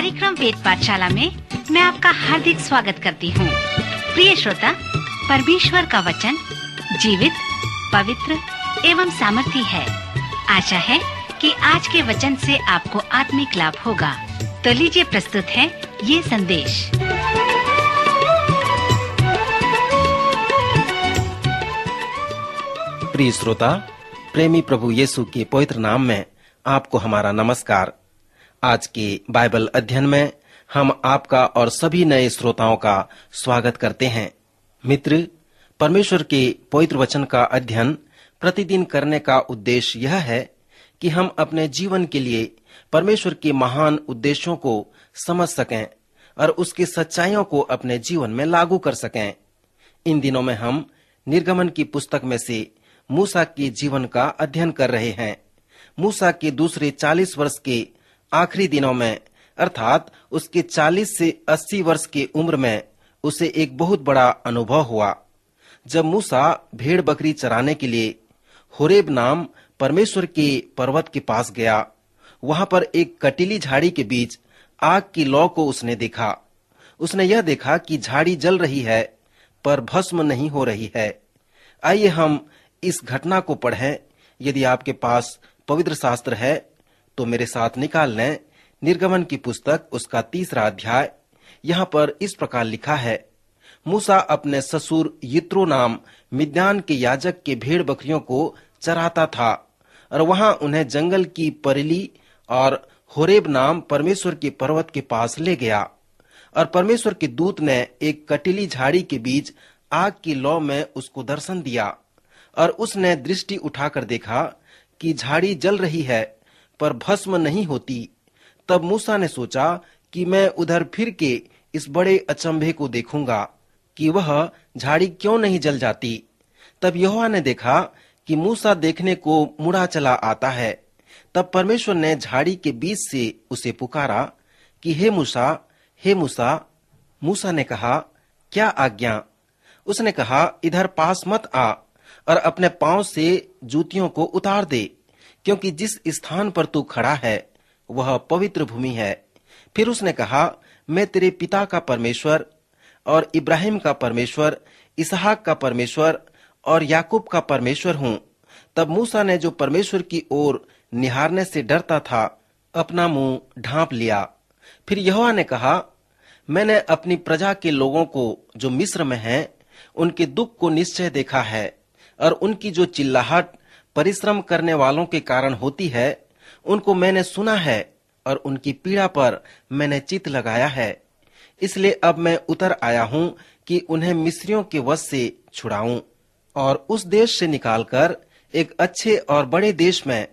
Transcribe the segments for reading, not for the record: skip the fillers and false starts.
कार्यक्रम वेद पाठशाला में मैं आपका हार्दिक स्वागत करती हूँ। प्रिय श्रोता, परमेश्वर का वचन जीवित, पवित्र एवं सामर्थी है। आशा है कि आज के वचन से आपको आत्मिक लाभ होगा। तो लीजिए प्रस्तुत है ये संदेश। प्रिय श्रोता, प्रेमी प्रभु यीशु के पवित्र नाम में आपको हमारा नमस्कार। आज के बाइबल अध्ययन में हम आपका और सभी नए श्रोताओं का स्वागत करते हैं। मित्र, परमेश्वर के पवित्र वचन का अध्ययन प्रतिदिन करने का उद्देश्य यह है कि हम अपने जीवन के लिए परमेश्वर के महान उद्देश्यों को समझ सकें और उसकी सच्चाइयों को अपने जीवन में लागू कर सकें। इन दिनों में हम निर्गमन की पुस्तक में से मूसा के जीवन का अध्ययन कर रहे हैं। मूसा के दूसरे 40 वर्ष के आखिरी दिनों में, अर्थात उसके 40 से 80 वर्ष की उम्र में उसे एक बहुत बड़ा अनुभव हुआ। जब मूसा भेड़ बकरी चराने के लिए होरेब नाम परमेश्वर के पर्वत के पास गया, वहां पर एक कटीली झाड़ी के बीच आग की लौ को उसने देखा। उसने यह देखा कि झाड़ी जल रही है पर भस्म नहीं हो रही है। आइए हम इस घटना को पढ़ें। यदि आपके पास पवित्र शास्त्र है तो मेरे साथ निकाल लें। निर्गमन की पुस्तक उसका 3रा अध्याय। यहाँ पर इस प्रकार लिखा है, मूसा अपने ससुर यित्रो नाम मिद्यान के याजक के भेड़ बकरियों को चराता था और वहां उन्हें जंगल की परिली और होरेब नाम परमेश्वर के पर्वत के पास ले गया। और परमेश्वर के दूत ने एक कटीली झाड़ी के बीच आग की लौ में उसको दर्शन दिया और उसने दृष्टि उठाकर देखा कि झाड़ी जल रही है पर भस्म नहीं होती। तब मूसा ने सोचा कि मैं उधर फिर के इस बड़े अचंभे को देखूंगा कि वह झाड़ी क्यों नहीं जल जाती। तब यहोवा ने देखा कि मूसा देखने को मुड़ा चला आता है। तब परमेश्वर ने झाड़ी के बीच से उसे पुकारा कि हे मूसा, हे मूसा। मूसा ने कहा, क्या आज्ञा? उसने कहा, इधर पास मत आ और अपने पांव से जूतियों को उतार दे, क्योंकि जिस स्थान पर तू खड़ा है वह पवित्र भूमि है। फिर उसने कहा, मैं तेरे पिता का परमेश्वर और इब्राहिम का परमेश्वर, इसहाक का परमेश्वर और याकूब का परमेश्वर हूँ। तब मूसा ने जो परमेश्वर की ओर निहारने से डरता था, अपना मुंह ढांप लिया। फिर यहोवा ने कहा, मैंने अपनी प्रजा के लोगों को जो मिस्र में हैं, उनके दुख को निश्चय देखा है और उनकी जो चिल्लाहट परिश्रम करने वालों के कारण होती है, उनको मैंने सुना है और उनकी पीड़ा पर मैंने चित्त लगाया है। इसलिए अब मैं उतर आया हूँ कि उन्हें मिस्रियों के वश से छुड़ाऊं और उस देश से निकालकर एक अच्छे और बड़े देश में,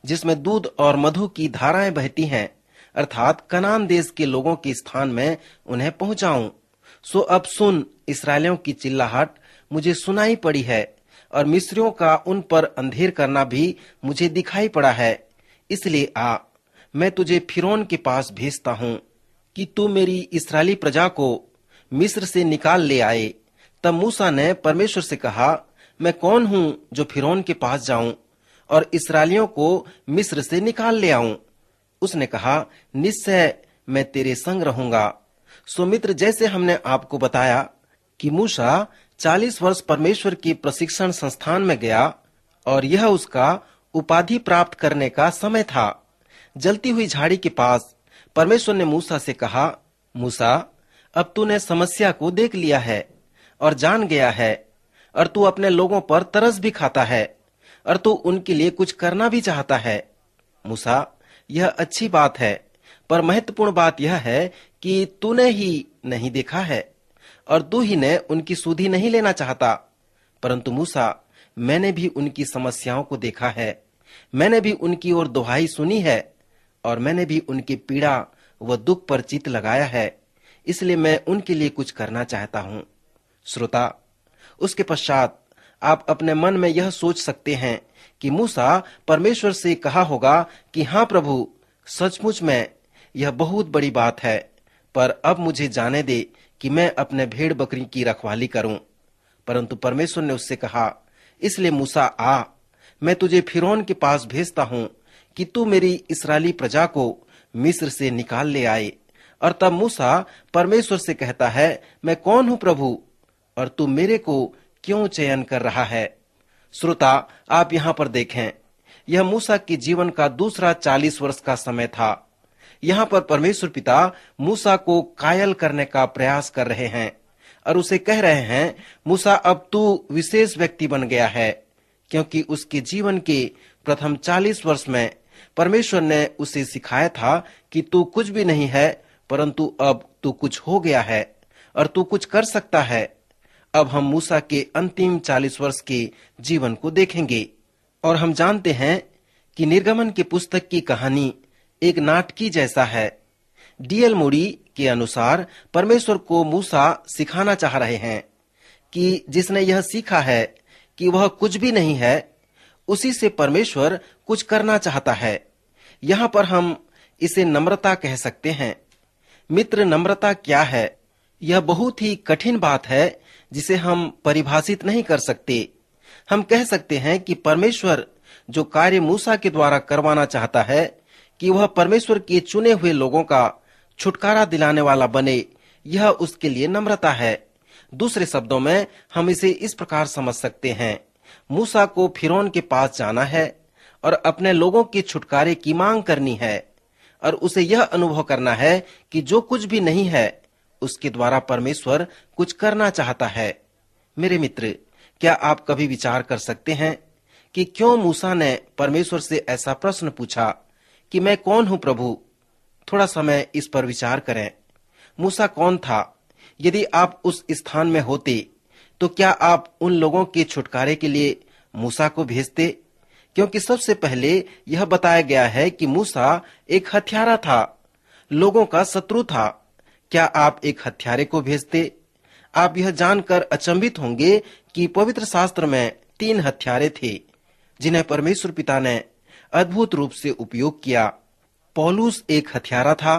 जिसमें दूध और मधु की धाराएं बहती हैं, अर्थात कनान देश के लोगों के स्थान में उन्हें पहुंचाऊं। सो अब सुन, इस्राएलियों की चिल्लाहट मुझे सुनाई पड़ी है और मिस्रियों का उन पर अंधेर करना भी मुझे दिखाई पड़ा है। इसलिए आ, मैं तुझे फिरौन के पास भेजता हूँ कि तू मेरी इस्राएली प्रजा को मिस्र से निकाल ले आए। तब मूसा ने परमेश्वर से कहा, मैं कौन हूँ जो फिरौन के पास जाऊं और इस्राएलियों को मिस्र से निकाल ले आऊं? उसने कहा, निश्चय मैं तेरे संग रहूंगा। सो मित्र, जैसे हमने आपको बताया कि मूसा 40 वर्ष परमेश्वर की प्रशिक्षण संस्थान में गया और यह उसका उपाधि प्राप्त करने का समय था। जलती हुई झाड़ी के पास परमेश्वर ने मूसा से कहा, मूसा, अब तूने समस्या को देख लिया है और जान गया है और तू अपने लोगों पर तरस भी खाता है और तू उनके लिए कुछ करना भी चाहता है। मूसा, यह अच्छी बात है, पर महत्वपूर्ण बात यह है कि तूने ही नहीं देखा है और तू ही ने उनकी सुधि नहीं लेना चाहता। परंतु मूसा, मैंने भी उनकी समस्याओं को देखा है, मैंने भी उनकी ओर दुहाई सुनी है और मैंने भी उनकी पीड़ा व दुख पर चित्त लगाया है। इसलिए मैं उनके लिए कुछ करना चाहता हूँ। श्रोता, उसके पश्चात आप अपने मन में यह सोच सकते हैं कि मूसा परमेश्वर से कहा होगा कि हाँ प्रभु, सचमुच में यह बहुत बड़ी बात है, पर अब मुझे जाने दे कि मैं अपने भेड़ बकरी की रखवाली करूं। परंतु परमेश्वर ने उससे कहा, इसलिए मूसा आ, मैं तुझे फिरौन के पास भेजता हूं कि तू मेरी इस्राएली प्रजा को मिस्र से निकाल ले आए और तब मूसा परमेश्वर से कहता है, मैं कौन हूं प्रभु, और तू मेरे को क्यों चयन कर रहा है। श्रोता, आप यहाँ पर देखें, यह मूसा के जीवन का दूसरा 40 वर्ष का समय था। यहाँ पर परमेश्वर पिता मूसा को कायल करने का प्रयास कर रहे हैं और उसे कह रहे हैं, मूसा अब तू विशेष व्यक्ति बन गया है, क्योंकि उसके जीवन के प्रथम 40 वर्ष में परमेश्वर ने उसे सिखाया था कि तू कुछ भी नहीं है, परंतु अब तू कुछ हो गया है और तू कुछ कर सकता है। अब हम मूसा के अंतिम 40 वर्ष के जीवन को देखेंगे और हम जानते हैं कि निर्गमन की पुस्तक की कहानी एक नाटकी जैसा है। D.L. मूडी के अनुसार परमेश्वर को मूसा सिखाना चाह रहे हैं कि जिसने यह सीखा है कि वह कुछ भी नहीं है, उसी से परमेश्वर कुछ करना चाहता है। यहाँ पर हम इसे नम्रता कह सकते हैं। मित्र, नम्रता क्या है? यह बहुत ही कठिन बात है जिसे हम परिभाषित नहीं कर सकते। हम कह सकते हैं कि परमेश्वर जो कार्य मूसा के द्वारा करवाना चाहता है कि वह परमेश्वर के चुने हुए लोगों का छुटकारा दिलाने वाला बने, यह उसके लिए नम्रता है। दूसरे शब्दों में हम इसे इस प्रकार समझ सकते हैं, मूसा को फिरौन के पास जाना है और अपने लोगों के छुटकारे की मांग करनी है और उसे यह अनुभव करना है कि जो कुछ भी नहीं है उसके द्वारा परमेश्वर कुछ करना चाहता है। मेरे मित्र, क्या आप कभी विचार कर सकते हैं कि क्यों मूसा ने परमेश्वर से ऐसा प्रश्न पूछा कि मैं कौन हूं प्रभु? थोड़ा समय इस पर विचार करें। मूसा कौन था? यदि आप उस स्थान में होते तो क्या आप उन लोगों के छुटकारे के लिए मूसा को भेजते? क्योंकि सबसे पहले यह बताया गया है कि मूसा एक हत्यारा था, लोगों का शत्रु था। क्या आप एक हत्यारे को भेजते? आप यह जानकर अचंभित होंगे कि पवित्र शास्त्र में 3 हत्यारे थे जिन्हें परमेश्वर पिता ने अद्भुत रूप से उपयोग किया। पौलुस एक हत्यारा था,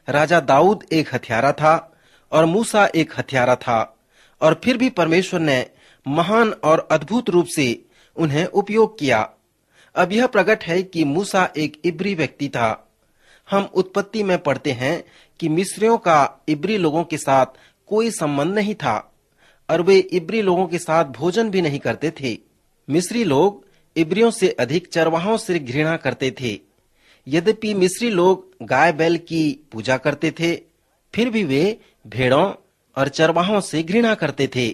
राजा दाऊद एक हत्यारा था और मूसा एक हत्यारा था, और फिर भी परमेश्वर ने महान और अद्भुत रूप से उन्हें उपयोग किया। अब यह प्रकट है कि मूसा एक इब्री व्यक्ति था। हम उत्पत्ति में पढ़ते हैं कि मिस्रियों का इब्री लोगों के साथ कोई संबंध नहीं था और वे इब्री लोगों के साथ भोजन भी नहीं करते थे। मिस्री लोग इब्रियों से अधिक चरवाहों से घृणा करते थे। यद्यपि मिस्री लोग गाय बैल की पूजा करते थे, फिर भी वे भेड़ों और चरवाहों से घृणा करते थे।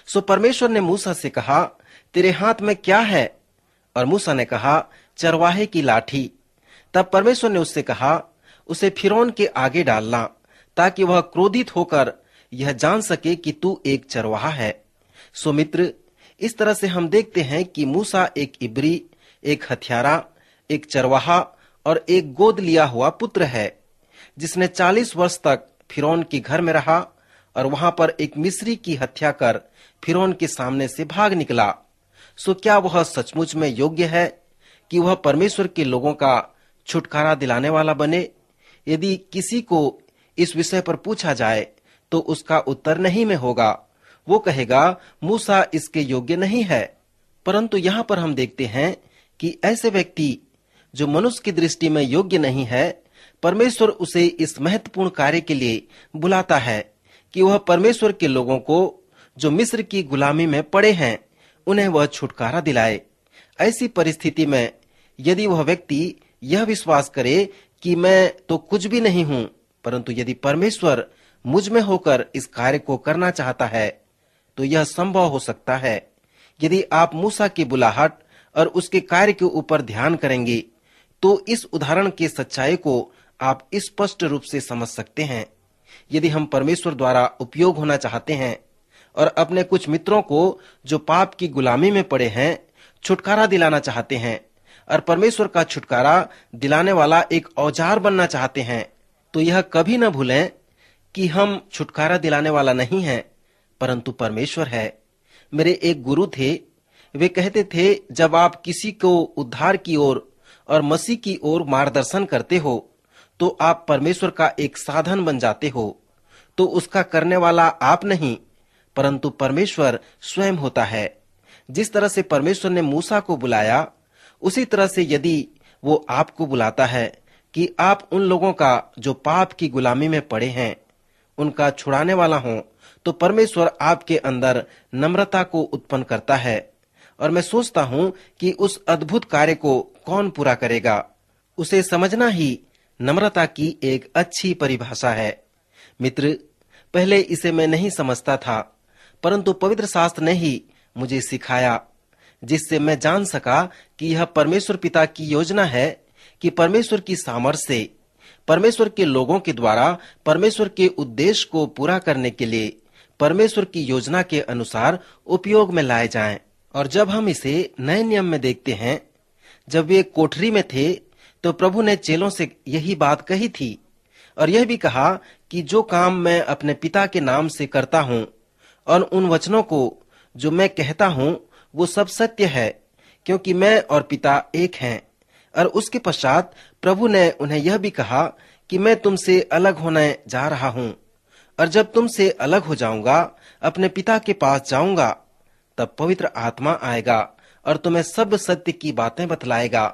सो परमेश्वर ने मूसा से कहा, तेरे हाथ में क्या है? और मूसा ने कहा, चरवाहे की लाठी। तब परमेश्वर ने उससे कहा, उसे फिरौन के आगे डालना, ताकि वह क्रोधित होकर यह जान सके कि तू एक चरवाहा है। सो मित्र, इस तरह से हम देखते हैं कि मूसा एक इब्री, एक हत्यारा, एक चरवाहा और एक गोद लिया हुआ पुत्र है, जिसने 40 वर्ष तक फिरौन के घर में रहा और वहां पर एक मिस्री की हत्या कर फिरौन के सामने से भाग निकला। सो क्या वह सचमुच में योग्य है कि वह परमेश्वर के लोगों का छुटकारा दिलाने वाला बने? यदि किसी को इस विषय पर पूछा जाए तो उसका उत्तर नहीं में होगा। वो कहेगा, मूसा इसके योग्य नहीं है। परंतु यहाँ पर हम देखते हैं कि ऐसे व्यक्ति जो मनुष्य की दृष्टि में योग्य नहीं है, परमेश्वर उसे इस महत्वपूर्ण कार्य के लिए बुलाता है कि वह परमेश्वर के लोगों को जो मिस्र की गुलामी में पड़े हैं, उन्हें वह छुटकारा दिलाए। ऐसी परिस्थिति में यदि वह व्यक्ति यह विश्वास करे कि मैं तो कुछ भी नहीं हूं, परंतु यदि परमेश्वर मुझ में होकर इस कार्य को करना चाहता है, तो यह संभव हो सकता है। यदि आप मूसा की बुलाहट और उसके कार्य के ऊपर ध्यान करेंगे तो इस उदाहरण के सच्चाई को आप स्पष्ट रूप से समझ सकते हैं। यदि हम परमेश्वर द्वारा उपयोग होना चाहते हैं और अपने कुछ मित्रों को जो पाप की गुलामी में पड़े हैं छुटकारा दिलाना चाहते हैं और परमेश्वर का छुटकारा दिलाने वाला एक औजार बनना चाहते हैं, तो यह कभी न भूलें कि हम छुटकारा दिलाने वाला नहीं है, परंतु परमेश्वर है। मेरे एक गुरु थे, वे कहते थे, जब आप किसी को उद्धार की ओर और मसीह की ओर मार्गदर्शन करते हो तो आप परमेश्वर का एक साधन बन जाते हो। तो उसका करने वाला आप नहीं, परंतु परमेश्वर स्वयं होता है। जिस तरह से परमेश्वर ने मूसा को बुलाया, उसी तरह से यदि वो आपको बुलाता है कि आप उन लोगों का जो पाप की गुलामी में पड़े हैं उनका छुड़ाने वाला हो, तो परमेश्वर आपके अंदर नम्रता को उत्पन्न करता है। और मैं सोचता हूँ कि उस अद्भुत कार्य को कौन पूरा करेगा। उसे समझना ही नम्रता की एक अच्छी परिभाषा है। मित्र, पहले इसे मैं नहीं समझता था, परंतु पवित्र शास्त्र ने ही मुझे सिखाया, जिससे मैं जान सका कि यह परमेश्वर पिता की योजना है कि परमेश्वर की सामर्थ्य से परमेश्वर के लोगों के द्वारा परमेश्वर के उद्देश्य को पूरा करने के लिए परमेश्वर की योजना के अनुसार उपयोग में लाए जाएं। और जब हम इसे नए नियम में देखते हैं, जब वे कोठरी में थे तो प्रभु ने चेलों से यही बात कही थी और यह भी कहा कि जो काम मैं अपने पिता के नाम से करता हूँ और उन वचनों को जो मैं कहता हूँ वो सब सत्य है, क्योंकि मैं और पिता एक हैं। और उसके पश्चात प्रभु ने उन्हें यह भी कहा कि मैं तुमसे अलग होने जा रहा हूँ, और जब तुमसे अलग हो जाऊंगा, अपने पिता के पास जाऊंगा, तब पवित्र आत्मा आएगा और तुम्हें सब सत्य की बातें बतलाएगा,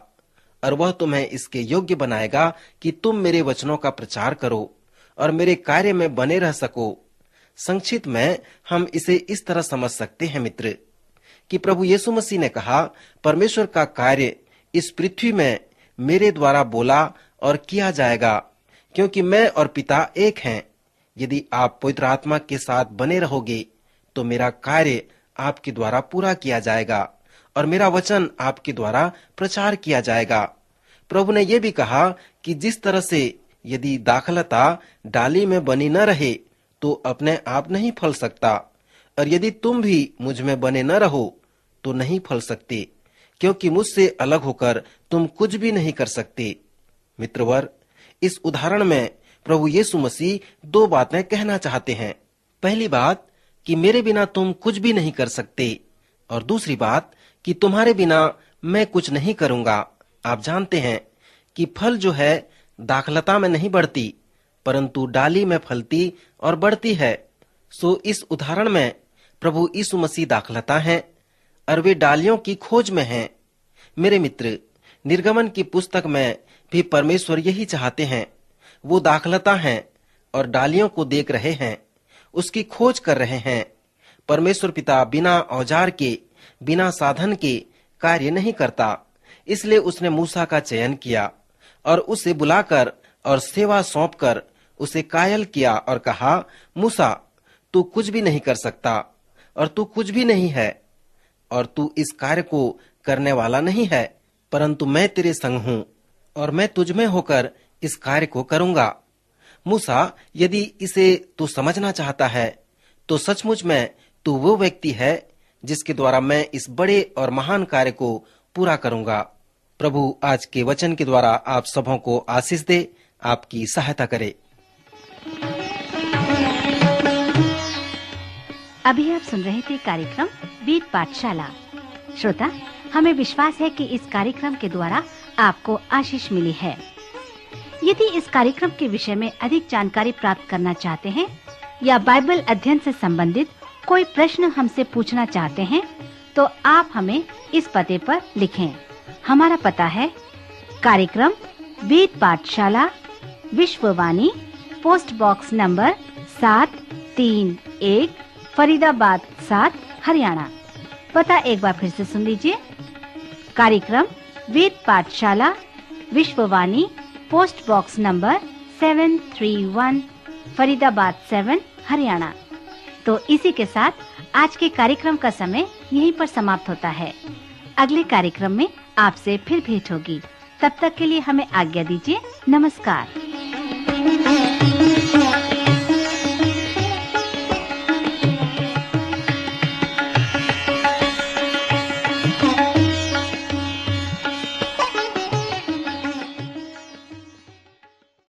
और वह तुम्हें इसके योग्य बनाएगा कि तुम मेरे वचनों का प्रचार करो और मेरे कार्य में बने रह सको। संक्षिप्त में हम इसे इस तरह समझ सकते हैं मित्र, कि प्रभु यीशु मसीह ने कहा, परमेश्वर का कार्य इस पृथ्वी में मेरे द्वारा बोला और किया जाएगा, क्योंकि मैं और पिता एक हैं। यदि आप पवित्र आत्मा के साथ बने रहोगे तो मेरा कार्य आपके द्वारा पूरा किया जाएगा और मेरा वचन आपके द्वारा प्रचार किया जाएगा। प्रभु ने यह भी कहा कि जिस तरह से यदि दाखलता डाली में बनी न रहे तो अपने आप नहीं फल सकता, और यदि तुम भी मुझ में बने न रहो तो नहीं फल सकते, क्योंकि मुझसे अलग होकर तुम कुछ भी नहीं कर सकते। मित्रवर, इस उदाहरण में प्रभु यीशु मसीह दो बातें कहना चाहते हैं। पहली बात कि मेरे बिना तुम कुछ भी नहीं कर सकते, और दूसरी बात कि तुम्हारे बिना मैं कुछ नहीं करूंगा। आप जानते हैं कि फल जो है दाखलता में नहीं बढ़ती, परंतु डाली में फलती और बढ़ती है। सो इस उदाहरण में प्रभु यीशु मसीह दाखलता हैं और वे डालियों की खोज में हैं। मेरे मित्र, निर्गमन की पुस्तक में भी परमेश्वर यही चाहते हैं। वो दाखलता हैं और डालियों को देख रहे हैं, उसकी खोज कर रहे हैं। परमेश्वर पिता बिना औजार के, बिना साधन के कार्य नहीं करता, इसलिए उसने मूसा का चयन किया और उसे बुलाकर और सेवा सौंपकर उसे कायल किया और कहा, मूसा, तू कुछ भी नहीं कर सकता और तू कुछ भी नहीं है और तू इस कार्य को करने वाला नहीं है, परंतु मैं तेरे संग हूँ और मैं तुझ में होकर इस कार्य को करूंगा। मूसा, यदि इसे तू समझना चाहता है तो सचमुच में तू वो व्यक्ति है जिसके द्वारा मैं इस बड़े और महान कार्य को पूरा करूंगा। प्रभु आज के वचन के द्वारा आप सबों को आशीष दे, आपकी सहायता करे। अभी आप सुन रहे थे कार्यक्रम वेद पाठशाला। श्रोता, हमें विश्वास है कि इस कार्यक्रम के द्वारा आपको आशीष मिली है। यदि इस कार्यक्रम के विषय में अधिक जानकारी प्राप्त करना चाहते हैं या बाइबल अध्ययन से संबंधित कोई प्रश्न हमसे पूछना चाहते हैं, तो आप हमें इस पते पर लिखें। हमारा पता है कार्यक्रम Ved Pathshala, Vishwavani, post box number 731, Faridabad 7, Haryana. पता एक बार फिर से सुन लीजिए। कार्यक्रम Ved Pathshala, Vishwavani, post box number 731, Faridabad 7, Haryana. तो इसी के साथ आज के कार्यक्रम का समय यहीं पर समाप्त होता है। अगले कार्यक्रम में आपसे फिर भेंट होगी। तब तक के लिए हमें आज्ञा दीजिए। नमस्कार।